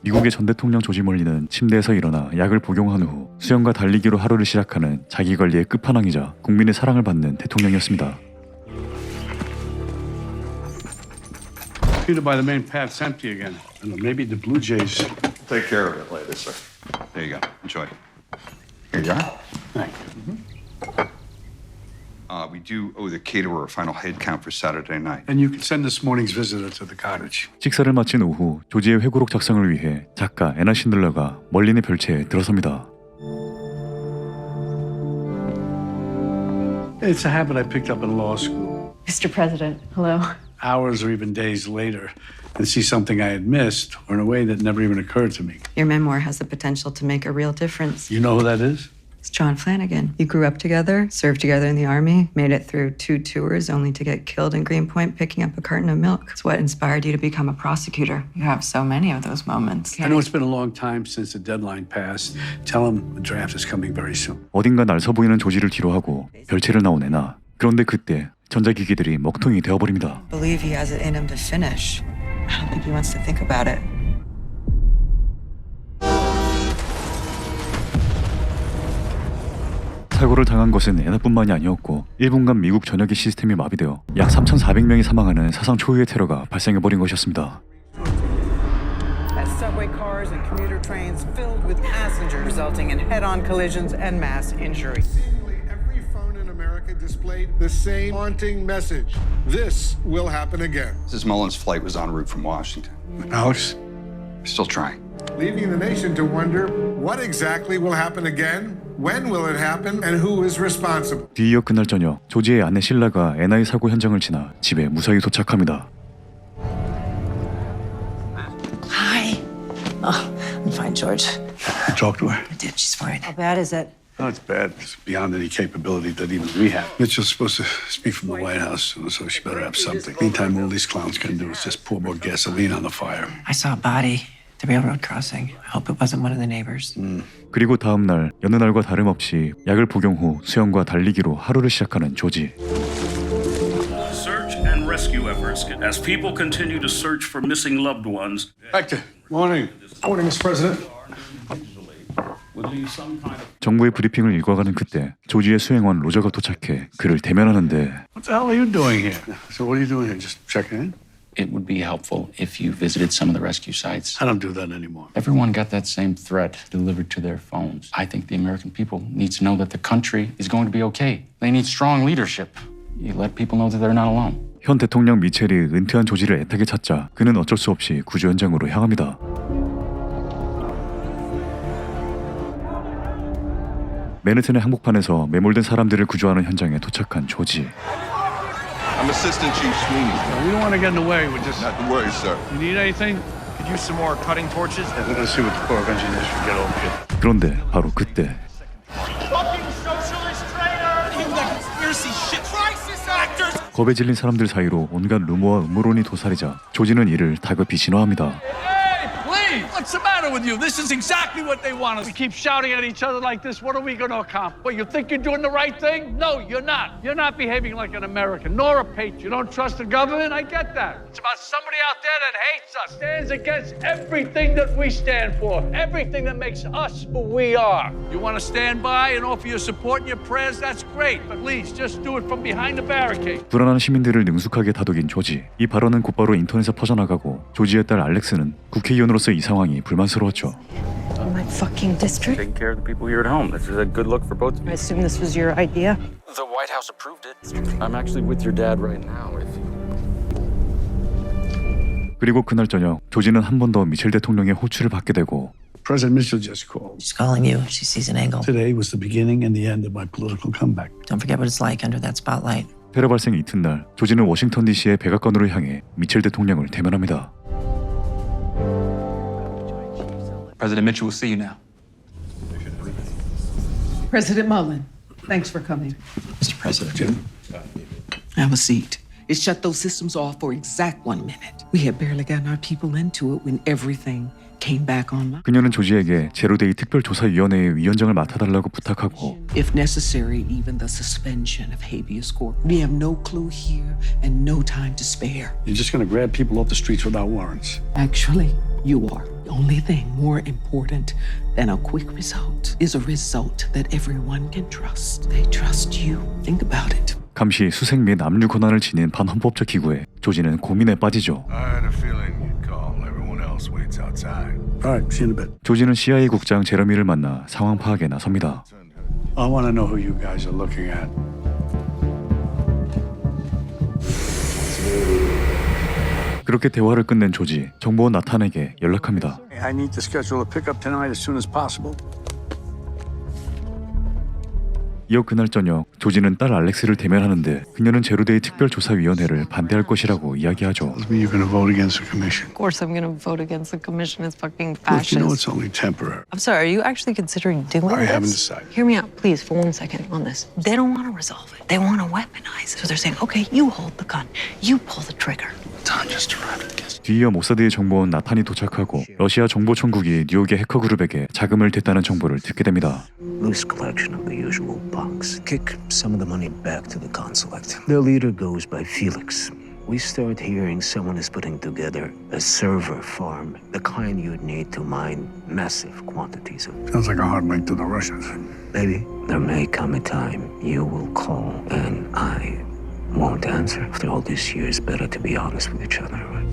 미국의 전 대통령 조지 몰리는 침대에서 일어나 약을 복용한 후 수영과 달리기로 하루를 시작하는 자기관리의 끝판왕이자 국민의 사랑을 받는 대통령이었습니다. Peter, by the main path's empty again. I don't know, maybe the Blue Jays. Take care of it later, sir. There you go. Enjoy. Here you are. Thank you. We do owe the caterer a final head count for Saturday night. And you can send this morning's visitor to the cottage. 식사를 마친 오후 조지의 회고록 작성을 위해 작가 애나 신들러가 멀린의 별채에 들어섭니다. It's a habit I picked up in law school. Mr. President, hello. Hours or even days later, and see something I had missed, or in a way that never even occurred to me. Your memoir has the potential to make a real difference. You know who that is? It's John Flanagan. You grew up together, served together in the Army, made it through 2 tours only to get killed in Greenpoint picking up a carton of milk. It's what inspired you to become a prosecutor. You have so many of those moments. I know it's been a long time since the deadline passed. Tell him the draft is coming very soon. 어딘가 날 서 보이는 조지를 뒤로하고 별채를 나온 애나. 그런데 그때 전자기기들이 먹통이 되어버립니다. I believe he has it in him to finish. I don't think he wants to think about it. 사고를 당한 것은 애나뿐만이 아니었고 1분간 미국 전역의 시스템이 마비되어 약 3,400명이 사망하는 사상 초유의 테러가 발생해버린 것이었습니다. As subway cars and commuter trains filled with passengers, resulting in head-on collisions and mass injury. Seemingly every phone in America displayed the same haunting message. This will happen again. Mrs. Mullen's flight was en route from Washington. Alex? Still trying. Leaving the nation to wonder what exactly will happen again, when will it happen, and who is responsible. 뒤이어 그날 저녁 조지의 아내 실라가 애나의 사고 현장을 지나 집에 무사히 도착합니다. Hi. Oh, I'm fine, George. You talked to her? I did. She's fine. How bad is it? No, it's bad. It's beyond any capability that even we have. Mitchell's supposed to speak from the White House, so she better have something. Meantime, all these clowns can do is just pour more gasoline on the fire. I saw a body at the railroad crossing. I hope it wasn't one of the neighbors. 그리고 다음 날 여느 날과 다름없이 약을 복용 후 수영과 달리기로 하루를 시작하는 조지. Search and rescue efforts as people continue to search for missing loved ones. Hector, morning. Morning, Mr. President. 정부의 브리핑을 읽어가는 그때 조지의 수행원 로저가 도착해 그를 대면하는데 What the hell are you doing here? So what are you doing here? Just checking in? It would be helpful if you visited some of the rescue sites. I don't do that anymore. Everyone got that same threat delivered to their phones. I think the American people need to know that the country is going to be okay. They need strong leadership. You let people know that they're not alone. 현 대통령 미첼이 은퇴한 조지를 애타게 찾자 그는 어쩔 수 없이 구조 현장으로 향합니다. 맨해튼의 한복판에서 매몰된 사람들을 구조하는 현장에 도착한 조지. I'm Assistant Chief Sweeney. We don't want to get in the way. We're just. Not to worry, sir. You need anything? Could use some more cutting torches. We're going to see what the Corps of Engineers can get over here. 그런데 바로 그때 Fucking socialist traitor! You conspiracy shit! Crisis actors! 겁에 질린 사람들 사이로 온갖 루머와 음모론이 도사리자 조지는 이를 다급히 진화합니다. Please! What's the matter with you? This is exactly what they want us. We keep shouting at each other like this. What are we going to accomplish? What, you think you're doing the right thing? No, you're not. You're not behaving like an American, nor a patriot. You don't trust the government? I get that. It's about somebody out there that hates us, stands against everything that we stand for, everything that makes us who we are. You want to stand by and offer your support and your prayers? That's great. But please, just do it from behind the barricade. 불안한 시민들을 능숙하게 다독인 조지. 이 발언은 곧바로 인터넷에 퍼져나가고 조지의 딸 알렉스는 국회의원으로서 이 상황이 불만스러웠죠. My fucking district? Taking care of the people here at home. This is a good look for both of I you. assume this was your idea. The White House approved it. I'm actually with your dad right now. 그리고 그날 저녁 조지는 한 번 더 미첼 대통령의 호출을 받게 되고 President Mitchell just called. She's calling you. She sees an angle. Today was the beginning and the end of my political comeback. Don't forget what it's like under that spotlight. 테러 발생 이튿날 조지는 워싱턴 DC의 백악관으로 향해 미첼 대통령을 대면합니다. President Mitchell will see you now. President Mullen, thanks for coming. Mr. President. Have a seat. It shut those systems off for exact 1 minute. We had barely gotten our people into it when everything came back online. 그녀는 조지에게 제로데이 특별조사위원회의 위원장을 맡아달라고 부탁하고 If necessary, even the suspension of habeas corpus. We have no clue here and no time to spare. You're just going to grab people off the streets without warrants. Actually, You are. The only thing more important than a quick result is a result that everyone can trust. They trust you. Think about it. 감시, 수색 및 압류 권한을 지닌 반헌법적 기구에 조지는 고민에 빠지죠. I had a feeling you'd call. Everyone else waits outside. All right, see you in a bit. 조지는 CIA 국장 제러미를 만나 상황 파악에 나섭니다. I want to know who you guys are looking at. 그렇게 대화를 끝낸 조지, 정보원 나탄에게 연락합니다. I need to schedule a pickup tonight as soon as possible. 이어 그날 저녁 조지는 딸 알렉스를 대면하는데 그녀는 제로데이 특별조사위원회를 반대할 것이라고 이야기하죠. You're going to vote against the commission. Of course I'm gonna vote against the commission. It's fucking Look, you know fascist. it's only temporary. I'm sorry, are you actually considering doing I this? haven't decided. Hear me out, please, for 1 second on this. They don't want to resolve it. They want to weaponize it. So they're saying, okay, you hold the gun. You pull the trigger. Time just arrived, I guess. 뒤이어 모사드의 정보원 나탄이 도착하고 러시아 정보청국이 뉴욕의 해커 그룹에게 자금을 댔다는 정보를 듣게 됩니다. Loose collection of the usual bucks. Kick some of the money back to the consulate. Their leader goes by Felix. We start hearing someone is putting together a server farm, the kind you'd need to mine massive quantities of. Sounds like a hard link to the Russians. Maybe there may come a time you will call and I won't answer. After all these years, better to be honest with each other, right?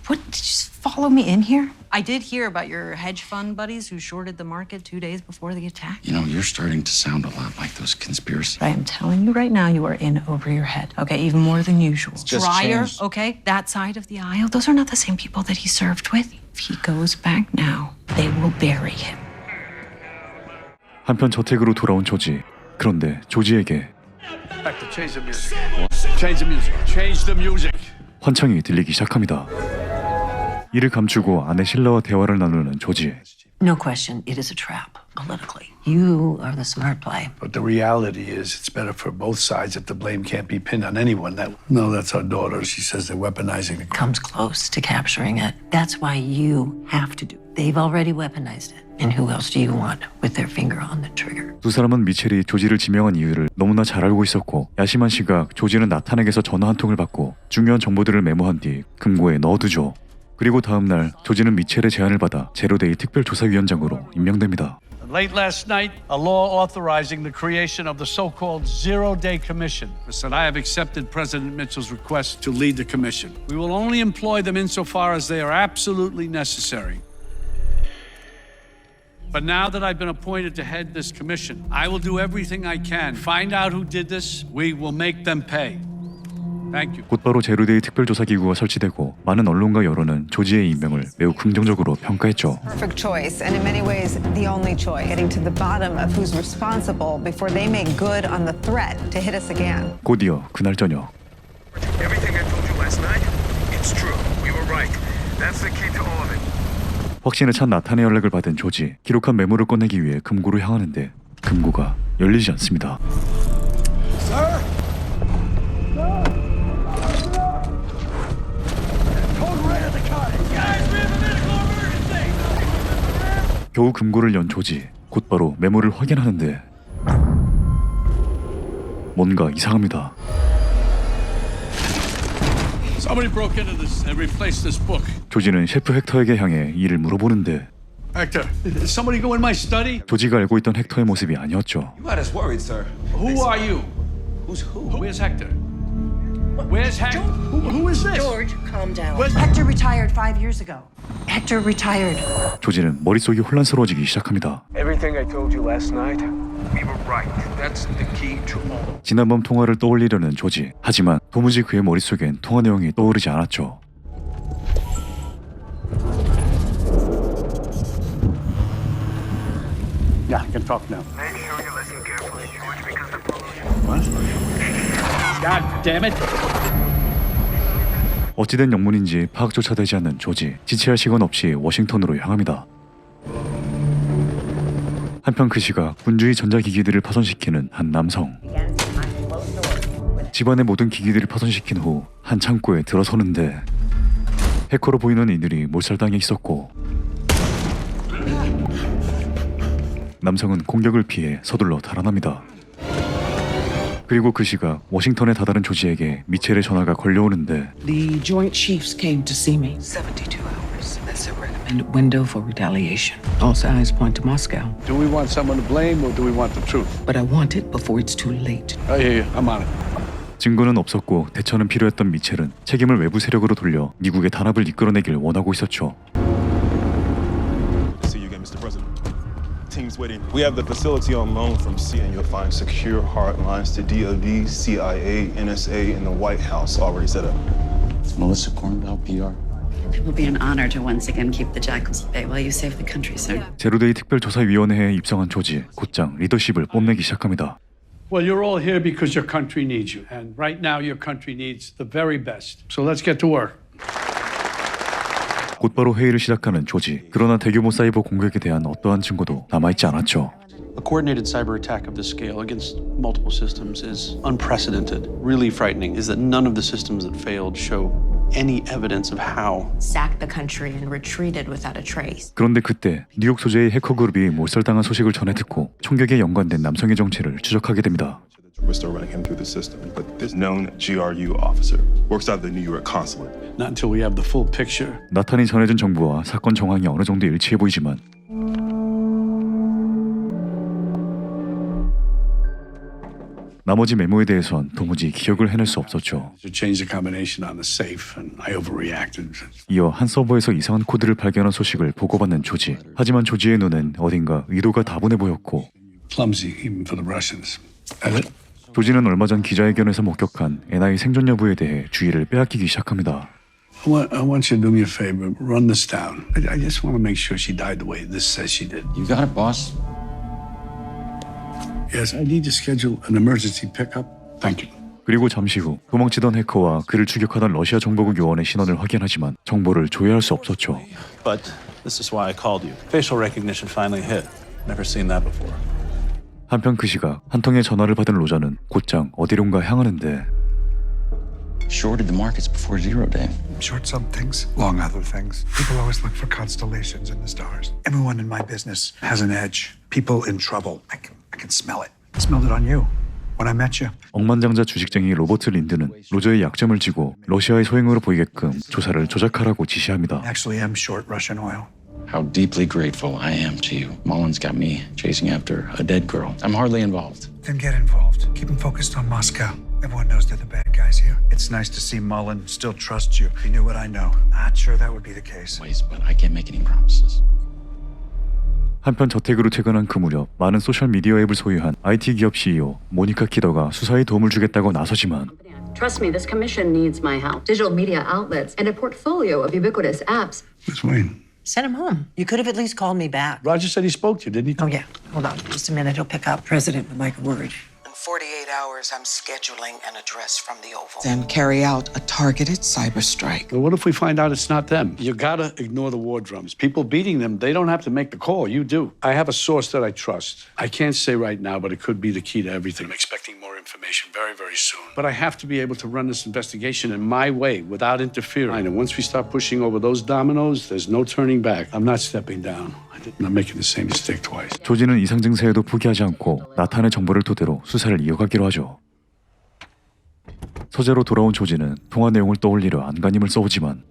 What, did you just follow me in here? I did hear about your hedge fund buddies who shorted the market 2 days before the attack. You know, you're starting to sound a lot like those conspiracy. I am telling you right now, you are in over your head. Okay, even more than usual. just Dreyer, changed. okay, that side of the aisle, those are not the same people that he served with. If he goes back now, they will bury him. 한편 저택으로 돌아온 조지. 그런데 조지에게 Back to change the music. Change the music. Change the music. 환청이 들리기 시작합니다. 이를 감추고 아내 실라와 대화를 나누는 조지. No question, it is a trap, politically. You are the smart play. But the reality is, it's better for both sides if the blame can't be pinned on anyone. No, that's our daughter. She says they're weaponizing the. Comes close to capturing it. That's why you have to do it. They've already weaponized it. And who else do you want with their finger on the trigger? 두 사람은 미첼이 조지를 지명한 이유를 너무나 잘 알고 있었고 야심한 시각 조지는 나탄에게서 전화 한 통을 받고 중요한 정보들을 메모한 뒤 금고에 넣어두죠. 그리고 다음 날 조지는 미첼의 제안을 받아 제로데이 특별조사위원장으로 임명됩니다. Late last night, a law authorizing the creation of the so-called Zero-Day Commission. Listen, I have accepted President Mitchell's request to lead the commission. We will only employ them insofar as they are absolutely necessary. But now that I've been appointed to head this commission, I will do everything I can. Find out who did this. We will make them pay. Thank you. 곧바로 제로데이 특별조사기구가 설치되고 많은 언론과 여론은 조지의 임명을 매우 긍정적으로 평가했죠. Perfect choice, and in many ways, the only choice. Getting to the bottom of who's responsible before they make good on the threat to hit us again. 곧이어 그날 저녁 Everything I told you last night, it's true. We were right. That's the key to all of it. 확신에 찬 나탄의 연락을 받은 조지, 기록한 메모를 꺼내기 위해 금고로 향하는데 금고가 열리지 않습니다. 겨우 금고를 연 조지, 곧바로 메모를 확인하는데 뭔가 이상합니다. Somebody broke into this and replaced this book. 조지는 셰프 헥터에게 향해 이를 물어보는데 Hector, did somebody go in my study? 조지가 알고 있던 헥터의 모습이 아니었죠. You had us worried, sir. Who are you? Who's who? Where's Hector? Where's Hector? Who is this? George, calm down. Hector retired 5 years ago. Hector retired. 조지는 머릿속이 혼란스러워지기 시작합니다. Everything I told you last night, we were right. That's the key to all. 지난밤 통화를 떠올리려는 조지. 하지만 도무지 그의 머릿속엔 통화 내용이 떠오르지 않았죠. Yeah, I can talk now. Make sure you listen carefully, George, because the pollution. What? God damn it. 어찌된 영문인지 파악조차 되지 않는 조지. 지체할 시간 없이 워싱턴으로 향합니다. 한편 그 시각 군주의 전자기기들을 파손시키는 한 남성. 집안의 모든 기기들을 파손시킨 후 한 창고에 들어서는데 해커로 보이는 이들이 몰살당해 있었고 남성은 공격을 피해 서둘러 달아납니다. 그리고 그 시각 워싱턴에 다다른 조지에게 미첼의 전화가 걸려오는데 The Joint Chiefs came to see me. 72 hours. That's a recommended window for retaliation. All signs point to Moscow. Do we want someone to blame or do we want the truth? But I want it before it's too late. I hear you. I'm on it. 증거는 없었고 대처는 필요했던 미첼은 책임을 외부 세력으로 돌려 미국의 단합을 이끌어내길 원하고 있었죠. See you again, Mr. President. Team's waiting. We have the facility on loan from C, and you'll find secure hard lines to DoD, CIA, NSA, and the White House already set up. Melissa Cornbell, PR. It will be an honor to once again keep the jackals at bay while you save the country, sir. 제로데이 특별조사위원회에 입성한 조지, 곧장 리더십을 뽐내기 시작합니다. Well, you're all here because your country needs you. And right now, your country needs the very best. So let's get to work. 곧바로 회의를 시작하는 조지. 그러나 대규모 사이버 공격에 대한 어떠한 증거도 남아있지 않았죠. A coordinated cyber attack of this scale against multiple systems is unprecedented. Really frightening is that none of the systems that failed show any evidence of how. Sacked the country and retreated without a trace. 그런데 그때 뉴욕 소재의 해커 그룹이 몰살당한 소식을 전해 듣고 총격에 연관된 남성의 정체를 추적하게 됩니다. We're still running him through the system, but this known GRU officer works out of the New York consulate. Not until we have the full picture. 나탄이 전해준 정보와 사건 정황이 어느 정도 일치해 보이지만 나머지 메모에 대해선 도무지 기억을 해낼 수 없었죠. To change the combination on the safe, and I overreacted. 이어 한 서버에서 이상한 코드를 발견한 소식을 보고받는 조지. 하지만 조지의 눈엔 어딘가 의도가 다분해 보였고 Clumsy, even for the Russians. Edit. 조지는 얼마 전 기자회견에서 목격한 애나의 생존 여부에 대해 주의를 빼앗기기 시작합니다. I want you to do me a favor. Run this down. I just want to make sure she died the way this says she did. You got it, boss. Yes, I need to schedule an emergency pickup. Thank you. 그리고 잠시 후 도망치던 해커와 그를 추격하던 러시아 정보국 요원의 신원을 확인하지만 정보를 조회할 수 없었죠. But this is why I called you. Facial recognition finally hit. Never seen that before. 한편 그 시각 한 통의 전화를 받은 로자는 곧장 어디론가 향하는데 Shorted the markets before zero day. Short some things, long other things. People always look for constellations in the stars. Everyone in my business has an edge. People in trouble. I can smell it. I smelled it on you when I met you. 억만장자 주식쟁이 로버트 린드는 로저의 약점을 쥐고 러시아의 소행으로 보이게끔 조사를 조작하라고 지시합니다. Actually, I'm short Russian oil. How deeply grateful I am to you. Mullins got me chasing after a dead girl. I'm hardly involved. Then get involved. Keep them focused on Moscow. Everyone knows they're the bad guys here. It's nice to see Mullen still trust you. If he knew what I know, not sure that would be the case. Ways, but I can't make any promises. 한편 저택으로 퇴근한 그 무렵 많은 소셜미디어 앱을 소유한 IT 기업 CEO 모니카 키더가 수사에 도움을 주겠다고 나서지만 Trust me, this commission needs my help. Digital media outlets and a portfolio of ubiquitous apps. Ms. Wayne. Send him home. You could have at least called me back. Roger said he spoke to you, didn't he? Oh, yeah. Hold on. Just a minute. He'll pick up. President would like a word. In 48 hours, I'm scheduling an address from the Oval. Then carry out a targeted cyber strike. Well, what if we find out it's not them? You gotta ignore the war drums. People beating them, they don't have to make the call. You do. I have a source that I trust. I can't say right now, but it could be the key to everything. I'm expecting more information very, very soon. But I have to be able to run this investigation in my way without interfering. And once we start pushing over those dominoes, there's no turning back. I'm not stepping down. I'm not making the same mistake twice. 조지는 이상 증세에도 포기하지 않고 나탄의 정보를 토대로 수사를 이어가기로 하죠. 서재로 돌아온 조지는 통화 내용을 떠올리려 안간힘을 써오지만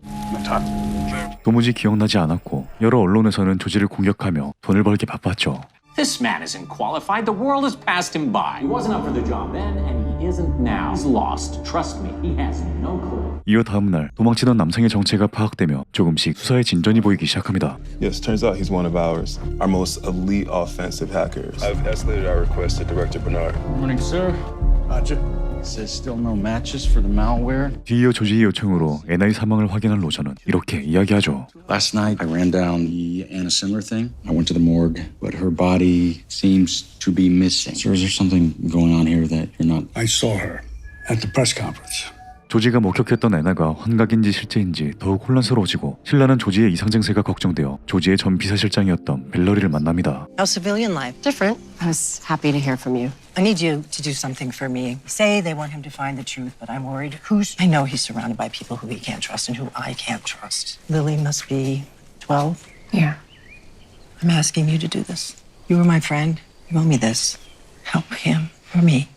도무지 기억나지 않았고 여러 언론에서는 조지를 공격하며 돈을 벌기 바빴죠. This man isn't qualified. The world has passed him by. He wasn't up for the job then, and he isn't now. He's lost. Trust me, he has no clue. 이어 다음 날 도망치던 남성의 정체가 파악되며 조금씩 수사에 진전이 보이기 시작합니다. Yes, turns out he's one of ours, our most elite offensive hackers. I've escalated our request to Director Bernard. Morning, sir. Roger. Says still no matches for the malware. 뒤이어 조지의 요청으로 애나의 사망을 확인한 로저는 이렇게 이야기하죠. Last night I ran down the Anna Simler thing. I went to the morgue, but her body seems to be missing. Sir, is there something going on here that you're not? I saw her at the press conference. 조지가 목격했던 애나가 환각인지 실제인지 더욱 혼란스러워지고 신라는 조지의 이상 증세가 걱정되어 조지의 전 비서실장이었던 벨러리를 만납니다. How's civilian life? Different. I was happy to hear from you. I need you to do something for me. Say they want him to find the truth, but I'm worried. I know he's surrounded by people who he can't trust and who I can't trust. Lily must be 12. Yeah. I'm asking you to do this. You were my friend. You owe me this. Help him for me.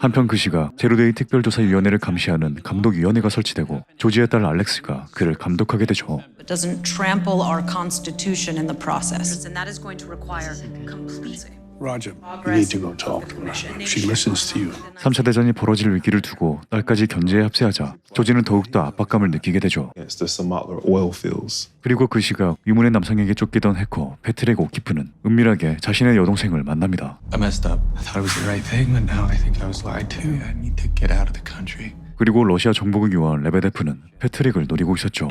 한편 그 시각 제로데이 특별조사위원회를 감시하는 감독위원회가 설치되고 조지의 딸 알렉스가 그를 감독하게 되죠. It doesn't trample our constitution in the process. And that is going to require complete. Roger, you need to go talk to her. She listens to you. 3차 대전이 벌어질 위기를 두고 딸까지 견제에 합세하자 조지는 더욱더 압박감을 느끼게 되죠. It's the Somalia oil fields. 그리고 그 시각 위문의 남성에게 쫓기던 해커 패트릭 오키프는 은밀하게 자신의 여동생을 만납니다. I messed up. I thought it was the right thing, but now I think I was lied to. I need to get out of the country. 그리고 러시아 정보국 요원 레베데프는 패트릭을 노리고 있었죠.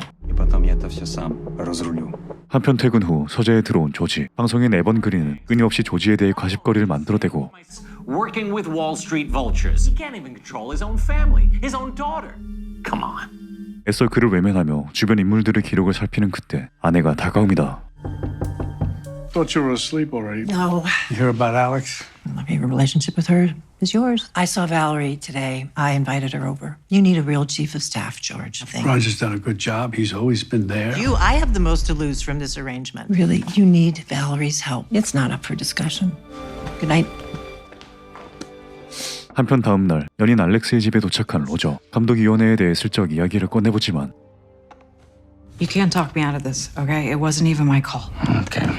한편 퇴근 후 서재에 들어온 조지, 방송인 에번 그린은 끊임없이 조지에 대해 가십거리를 만들어대고 Working with Wall Street vultures. He can't even control his own family, his own daughter. Come on. 애써 그를 외면하며 주변 인물들의 기록을 살피는 그때 아내가 다가옵니다. Thought you were asleep already. No. You hear about Alex? Your relationship with her is yours. I saw Valerie today. I invited her over. You need a real chief of staff, George. I think. Roger's done a good job. He's always been there. I have the most to lose from this arrangement. Really, you need Valerie's help. It's not up for discussion. Good night. 한편 다음 날 연인 알렉스의 집에 도착한 로저, 감독위원회에 대해 슬쩍 이야기를 꺼내보지만 You can't talk me out of this, okay? It wasn't even my call. Okay.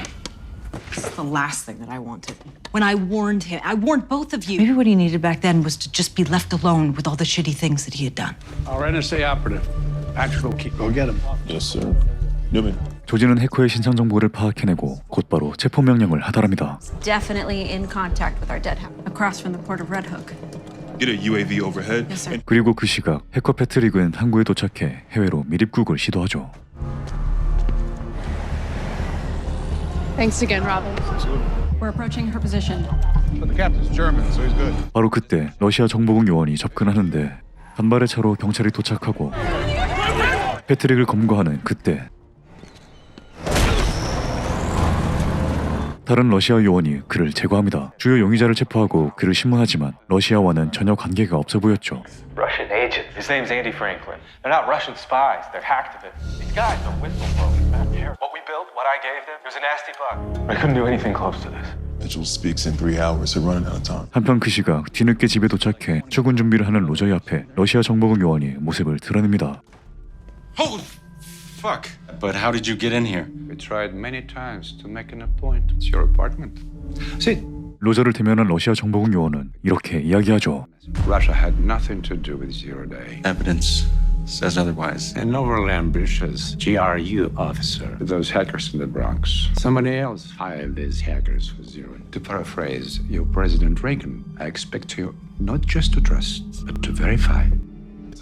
This is the last thing that I wanted. When I warned him, I warned both of you. Maybe what he needed back then was to just be left alone with all the shitty things that he had done. Our NSA operative, Patrick O'Keefe. Go get him. Yes, sir. Newman. 조지는 해커의 신상 정보를 파악해내고 곧바로 체포 명령을 하달합니다. Definitely in contact with our dead house across from the port of Red Hook. Get a UAV overhead. Yes, sir. 그리고 그 시각 해커 패트릭은 항구에 도착해 해외로 미립국을 시도하죠. Thanks again, Robin. We're approaching her position. But the captain's German, so he's good. 바로 그때 러시아 정보국 요원이 접근하는데 단발의 차로 경찰이 도착하고 패트릭을 검거하는 그때 다른 러시아 요원이 그를 제거합니다. 주요 용의자를 체포하고 그를 신문하지만 러시아와는 전혀 관계가 없어 보였죠. Russian agent. His name's Andy Franklin. They're not Russian spies. They're hacktivists. These guys are whistleblowers, man. What we built, what I gave them, it was a nasty bug. I couldn't do anything close to this. Mitchell speaks in 3 hours. They're running out of time. 한편 그 시각 뒤늦게 집에 도착해 출근 준비를 하는 로저의 앞에 러시아 정보국 요원이 모습을 드러냅니다. Holy fuck. But how did you get in here? We tried many times to make an appointment. It's your apartment. Sit. 로저를 대면한 러시아 정보국 요원은 이렇게 이야기하죠. Russia had nothing to do with Zero Day. Evidence says otherwise. An overly ambitious GRU officer with those hackers in the Bronx. Somebody else hired these hackers for Zero. To paraphrase your President Reagan, I expect you not just to trust, but to verify.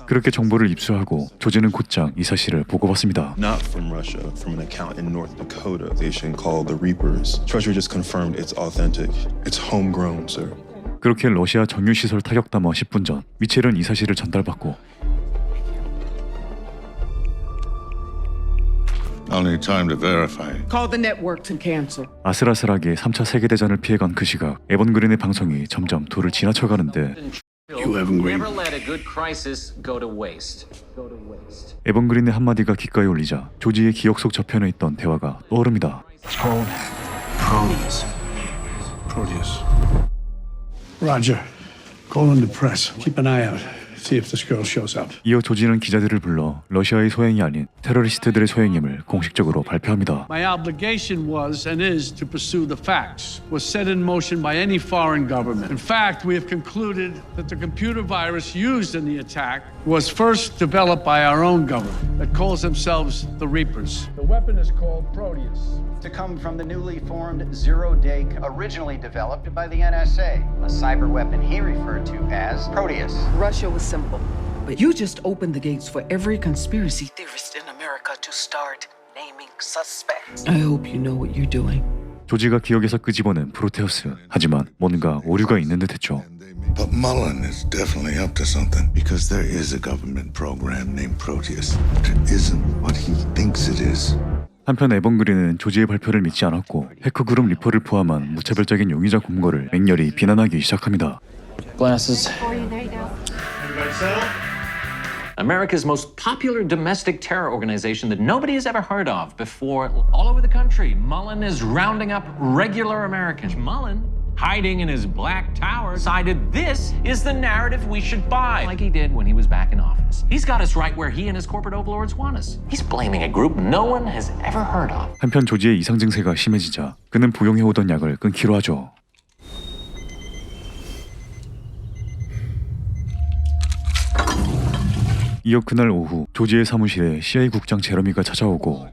그렇게 정보를 입수하고 조지는 곧장 이 사실을 보고받습니다. Not from Russia, from an account in North Dakota station called the Reapers. Treasury just confirmed it's authentic. It's homegrown, sir. 그렇게 러시아 정유시설 타격 담화 10분 전 미첼은 이 사실을 전달받고 I'll need time to verify. Call the networks and cancel. 아슬아슬하게 3차 세계대전을 피해간 그 시각 에번 그린의 방송이 점점 도를 지나쳐가는데 You haven't agreed. Never let a good crisis go to waste. 에번 그린의 한마디가 귓가에 울리자 조지의 기억 속 저편에 있던 대화가 떠오릅니다. It's called Proteus. Proteus. Roger, call in the press. Keep an eye out. See if this girl shows up. 이어 조지는 기자들을 불러 러시아의 소행이 아닌 테러리스트들의 소행임을 공식적으로 발표합니다. My obligation was and is to pursue the facts, was set in motion by any foreign government. In fact, we have concluded that the computer virus used in the attack was first developed by our own government that calls themselves the Reapers. The weapon is called Proteus. To come from the newly formed Zero Day, originally developed by the NSA, a cyber weapon he referred to as Proteus. Russia was simple, but you just opened the gates for every conspiracy theorist in America to start naming suspects. I hope you know what you're doing. 조지가 기억에서 끄집어낸 프로테우스. 하지만 뭔가 오류가 있는 듯했죠. But Mullen is definitely up to something because there is a government program named Proteus, but it isn't what he thinks it is. 한편 에번 그린은 조지의 발표를 믿지 않았고 해커 그룹 리퍼를 포함한 무차별적인 용의자 검거를 맹렬히 비난하기 시작합니다. Glasses. America's most popular domestic terror organization that nobody has ever heard of before. All over the country, Mullen is rounding up regular Americans. Mullen hiding in his black tower, decided this is the narrative we should buy, like he did when he was back in office. He's got us right where he and his corporate overlords want us. He's blaming a group no one has ever heard of. 한편 조지의 이상 증세가 심해지자 그는 복용해오던 약을 끊기로 하죠. 이어 그날 오후 조지의 사무실에 CIA 국장 제러미가 찾아오고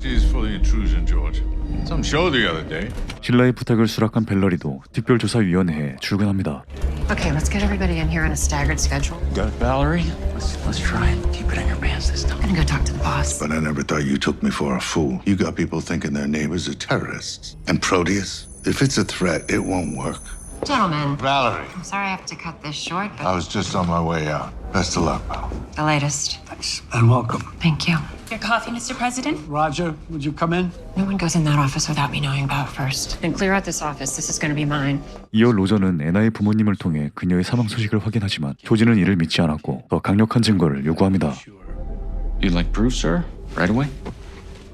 신라의 부탁을 수락한 벨러리도 특별조사위원회에 출근합니다. Okay, let's get everybody in here on a staggered schedule. Got it, Valerie? Let's try it. Keep it in your pants this time. I'm gonna go talk to the boss. But I never thought you took me for a fool. You got people thinking their neighbors are terrorists. And Proteus, if it's a threat, it won't work. Gentlemen. Valerie, I'm sorry I have to cut this short, but I was just on my way out. Best of luck, pal. the latest. Thanks. And welcome. Thank you. Your coffee, Mr. President? Roger, would you come in? No one goes in that office without me knowing about it first. And clear out this office. This is gonna be mine. 이어 로저는 애나의 부모님을 통해 그녀의 사망 소식을 확인하지만 조지는 이를 믿지 않았고 더 강력한 증거를 요구합니다. You'd like proof, sir? Right away?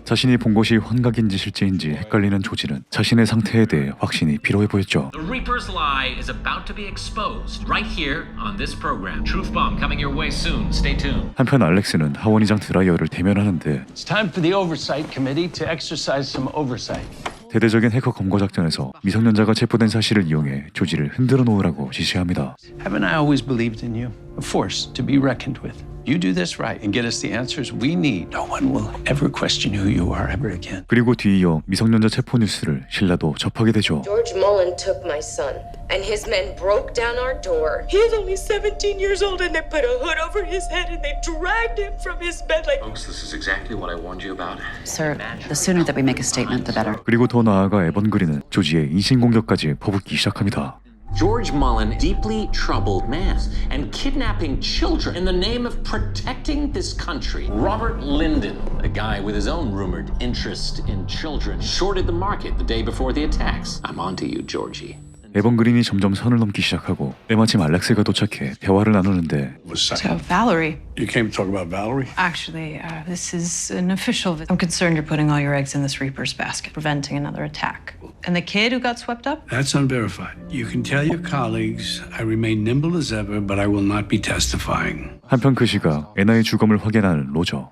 자신이 본 것이 환각인지 실제인지 헷갈리는 조지는 자신의 상태에 대해 확신이 필요해 보였죠. The Reaper's lie is about to be exposed right here on this program. Truth bomb coming your way soon. Stay tuned. 한편 알렉스는 하원의장 드라이어를 대면하는데 It's time for the Oversight Committee to exercise some oversight. 대대적인 해커 검거 작전에서 미성년자가 체포된 사실을 이용해 조지를 흔들어 놓으라고 지시합니다. Haven't I always believed in you? A force to be reckoned with. You do this right and get us the answers we need. No one will ever question who you are ever again. 그리고 뒤이어 미성년자 체포 뉴스를 신라도 접하게 되죠. George Mullen took my son, and his men broke down our door. He's only 17 years old, and they put a hood over his head, and they dragged him from his bed like... Folks, this is exactly what I warned you about. Sir, the sooner that we make a statement, the better. 그리고 더 나아가 에번 그린은 조지의 인신공격까지 퍼붓기 시작합니다. George Mullen, deeply troubled man, and kidnapping children in the name of protecting this country. Robert Linden, a guy with his own rumored interest in children, shorted the market the day before the attacks. I'm onto you, Georgie. 에번 그린이 점점 선을 넘기 시작하고 때마침 알렉스가 도착해 대화를 나누는데 So, Valerie. You came to talk about Valerie? Actually, this is an official visit. I'm concerned you're putting all your eggs in this Reaper's basket, preventing another attack. And the kid who got swept up? That's unverified. You can tell your colleagues I remain nimble as ever, but I will not be testifying. 한편 그 시각 애나의 주검을 확인하는 로저.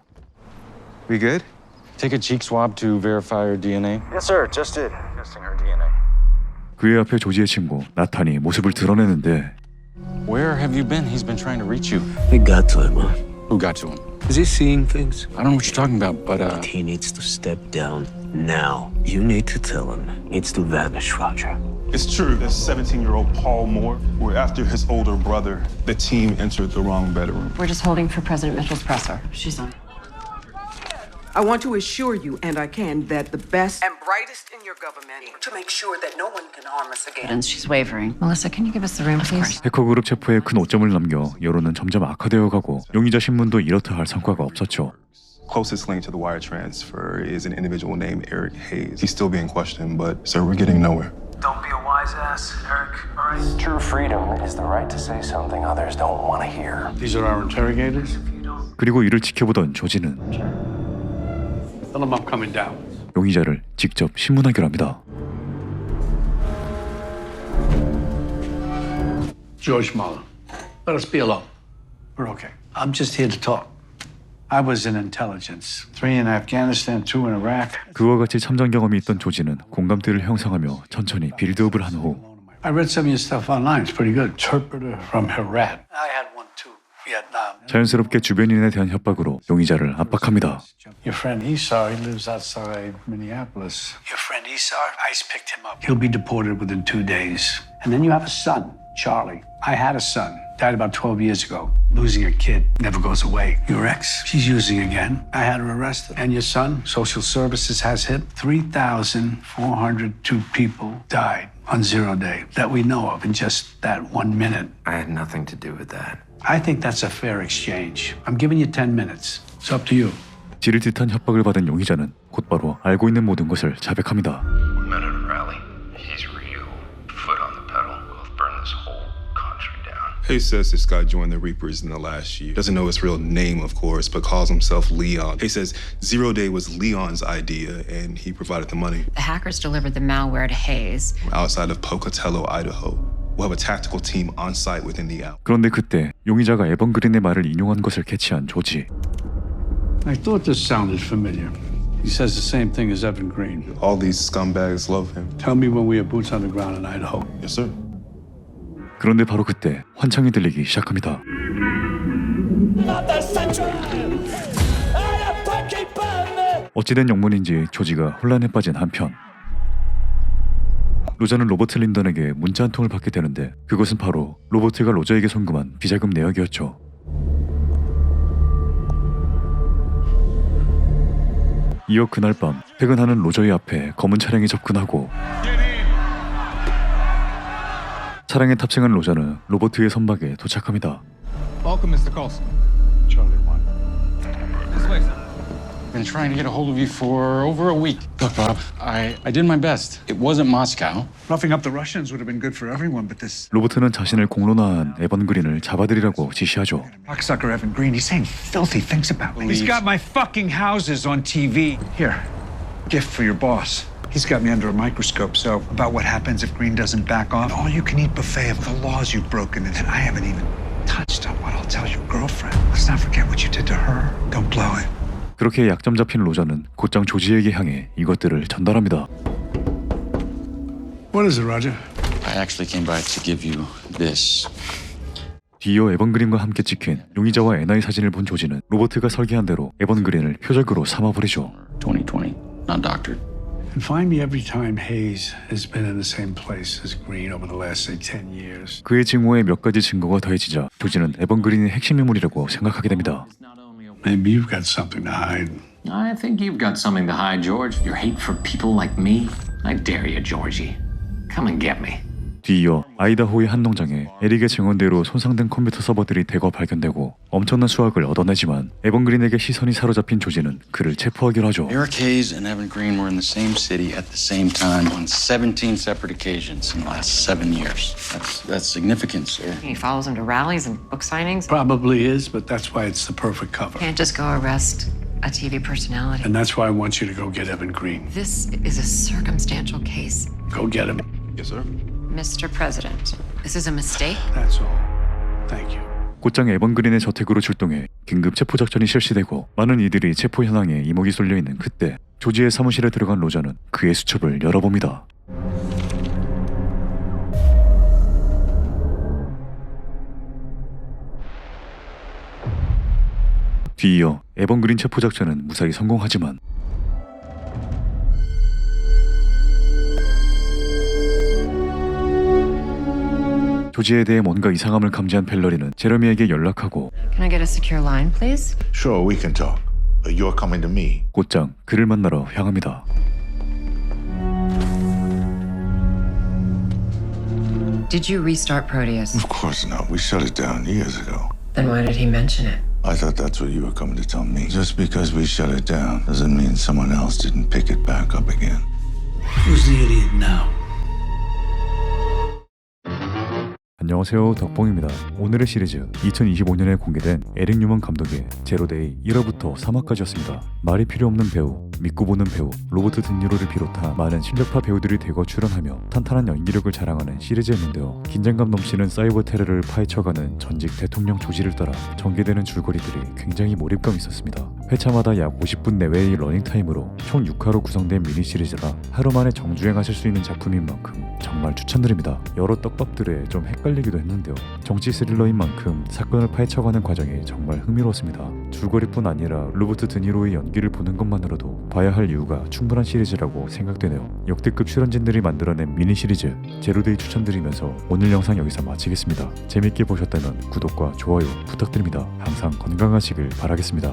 We good? Take a cheek swab to verify her DNA. Yes, sir. Just did. Testing her DNA. 그의 앞에 조지의 친구 나탄이 모습을 드러내는데 Where have you been? He's been trying to reach you. We got to him, huh? Who got to him? Is he seeing things? I don't know what you're talking about, but He needs to step down now. You need to tell him. He needs to vanish, Roger. It's true that 17-year-old Paul Moore, we're after his older brother. The team entered the wrong bedroom. We're just holding for President Mitchell's presser. She's on. I want to assure you, and I can, that the best and brightest in your government to make sure that no one can harm us again. She's wavering. Melissa, can you give us the room, please? 해커 그룹 체포에 큰 오점을 남겨 여론은 점점 악화되어가고 용의자 신문도 이렇다 할 성과가 없었죠. Closest link to the wire transfer is an individual named Eric Hayes. He's still being questioned, but sir, we're getting nowhere. Don't be a wise ass, Eric, all right? True freedom is the right to say something others don't want to hear. These are our interrogators? 그리고 이를 지켜보던 조지는 Tell them I'm coming down. 용의자를 직접 신문하기로 합니다. George Mullen, let us be alone. We're okay. I'm just here to talk. I was in intelligence. 3 in Afghanistan, 2 in Iraq. 그와 같이 참전 경험이 있던 조지는 공감대를 형성하며 천천히 빌드업을 한 후 I read some of your stuff online. It's pretty good. Interpreter from Herat. I had one too. Vietnam. 자연스럽게 주변인에 대한 협박으로 용의자를 압박합니다. Your friend Esar, he lives outside Minneapolis. Your friend Esar, ICE picked him up. He'll be deported within 2 days. And then you have a son, Charlie. I had a son, died about 12 years ago. Losing a kid never goes away. Your ex, she's using again. I had her arrested. And your son, social services has hit 3,402 people died on 0 day that we know of in just that 1 minute. I had nothing to do with that. I think that's a fair exchange. I'm giving you 10 minutes. It's up to you. 지를 듯한 협박을 받은 용의자는 곧바로 알고 있는 모든 것을 자백합니다. We met at a rally. He's real. Foot on the pedal. We'll burn this whole country down. Hayes says this guy joined the Reapers in the last year. Doesn't know his real name, of course, but calls himself Leon. Hayes says Zero Day was Leon's idea, and he provided the money. The hackers delivered the malware to Hayes. Outside of Pocatello, Idaho, we'll have a tactical team on site within the hour. 그런데 그때 용의자가 에번 그린의 말을 인용한 것을 캐치한 조지. I thought this sounded familiar. He says the same thing as Evan Green. All these scumbags love him. Tell me when we have boots on the ground in Idaho. Yes, sir. 그런데 바로 그때 환청이 들리기 시작합니다. 어찌된 영문인지 조지가 혼란에 빠진 한편 로저는 로버트 린던에게 문자 한 통을 받게 되는데 그것은 바로 로버트가 로저에게 송금한 비자금 내역이었죠. 이어 그날 밤 퇴근하는 로저의 앞에 검은 차량이 접근하고 차량에 탑승한 로저는 로버트의 선박에 도착합니다. Welcome, Mr. Coulson. Charlie 1. This way, sir. Been trying to get a hold of you for over a week. Look, Bob, I did my best. It wasn't Moscow. Roughing up the Russians would have been good for everyone, but this 로버트는 자신을 공론화한 에번 그린을 잡아들이라고 지시하죠. cocksucker Evan Green, he's saying filthy things about me. He's got my fucking houses on TV. Here, gift for your boss. He's got me under a microscope, so about what happens if Green doesn't back off. All-you-can-eat buffet of the laws you've broken, and I haven't even touched on what I'll tell your girlfriend. Let's not forget what you did to her. Don't blow it. 그렇게 약점 잡힌 로저는 곧장 조지에게 향해 이것들을 전달합니다. What is it, Roger? I actually came by to give you this. 뒤이어 에번 그린과 함께 찍힌 용의자와 NI 사진을 본 조지는 로버트가 설계한 대로 에번 그린을 표적으로 삼아버리죠. 2020, not doctored. And find me every time Hayes has been in the same place as Green over the last, say, 10 years. 그의 증오에 몇 가지 증거가 더해지자 조지는 에번 그린의 핵심 인물이라고 생각하게 됩니다. Maybe you've got something to hide. I think you've got something to hide, George. Your hate for people like me. I dare you, Georgie. Come and get me. 뒤이어 아이다호의 한 농장에 에릭의 증언대로 손상된 컴퓨터 서버들이 대거 발견되고 엄청난 수확을 얻어내지만 에번 그린에게 시선이 사로잡힌 조지는 그를 체포하기로 하죠. Eric Hayes and Evan Green were in the same city at the same time on 17 separate occasions in the last 7 years. That's significant, sir. He follows him to rallies and book signings. Probably is, but that's why it's the perfect cover. Can't just go arrest a TV personality. And that's why I want you to go get Evan Green. This is a circumstantial case. Go get him. Yes, sir. Mr. President, this is a mistake. That's all. Thank you. 곧장 에번 그린의 저택으로 출동해 긴급 체포 작전이 실시되고 많은 이들이 체포 현황에 이목이 쏠려 있는 그때 조지의 사무실에 들어간 로저는 그의 수첩을 열어봅니다. 뒤이어 에번 그린 체포 작전은 무사히 성공하지만 조지에 대해 뭔가 이상함을 감지한 벨러리는 제러미에게 연락하고 Can I get a secure line, please? Sure, we can talk. But you're coming to me. 곧장 그를 만나러 향합니다. Did you restart Proteus? Of course not. We shut it down years ago. Then why did he mention it? I thought that's what you were coming to tell me. Just because we shut it down doesn't mean someone else didn't pick it back up again. Who's the idiot now? 안녕하세요, 덕봉입니다. 오늘의 시리즈 2025년에 공개된 에릭 뉴먼 감독의 제로데이 1화부터 3화까지였습니다. 말이 필요 없는 배우, 믿고 보는 배우, 로버트 드니로를 비롯한 많은 실력파 배우들이 대거 출연하며 탄탄한 연기력을 자랑하는 시리즈였는데요. 긴장감 넘치는 사이버 테러를 파헤쳐가는 전직 대통령 조지를 따라 전개되는 줄거리들이 굉장히 몰입감 있었습니다. 회차마다 약 50분 내외의 러닝타임으로 총 6화로 구성된 미니 시리즈라 하루 만에 정주행하실 수 있는 작품인 만큼 정말 추천드립니다. 여러 떡밥들에 좀 헷갈리기도 했는데요. 정치 스릴러인 만큼 사건을 파헤쳐가는 과정이 정말 흥미로웠습니다. 줄거리뿐 아니라 로버트 드니로의 연기를 보는 것만으로도 봐야 할 이유가 충분한 시리즈라고 생각되네요. 역대급 출연진들이 만들어낸 미니 시리즈 제로데이 추천드리면서 오늘 영상 여기서 마치겠습니다. 재밌게 보셨다면 구독과 좋아요 부탁드립니다. 항상 건강하시길 바라겠습니다.